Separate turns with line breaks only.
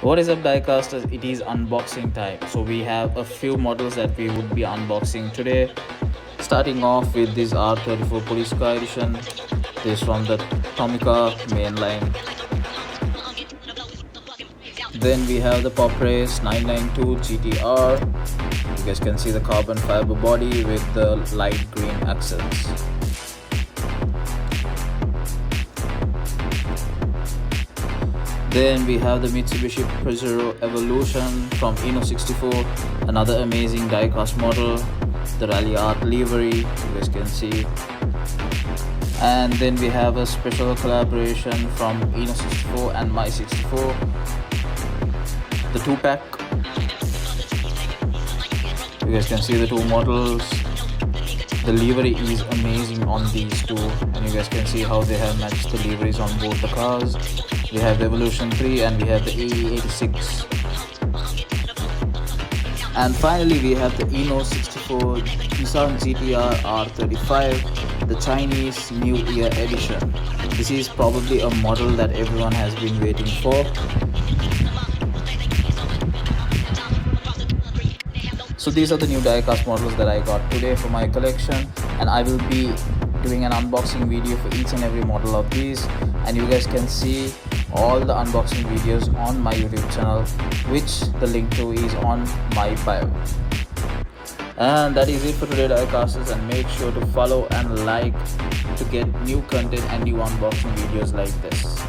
What is up, Diecasters? It is unboxing time. So we have a few models that we would be unboxing today. Starting off with this R34 Police Car Edition. This from the Tomica mainline. Then we have the Pop Race 992 GTR. You guys can see the carbon fiber body with the light green accents. Then we have the Mitsubishi Pajero Evolution from Inno64, another amazing diecast model, the Rally Art livery, you guys can see. And then we have a special collaboration from Inno64 and My64, the 2-pack. You guys can see the two models. The livery is amazing on these two, and you guys can see how they have matched the liveries on both the cars. We have the Evolution 3 and we have the AE86. And finally we have the Inno64 Nissan GTR R35, the Chinese New Year edition. This is probably a model that everyone has been waiting for. So these are the new diecast models that I got today for my collection, and I will be doing an unboxing video for each and every model of these, and you guys can see all the unboxing videos on my YouTube channel, which the link to is on my bio. And that is it for today, diecasters, and make sure to follow and like to get new content and new unboxing videos like this.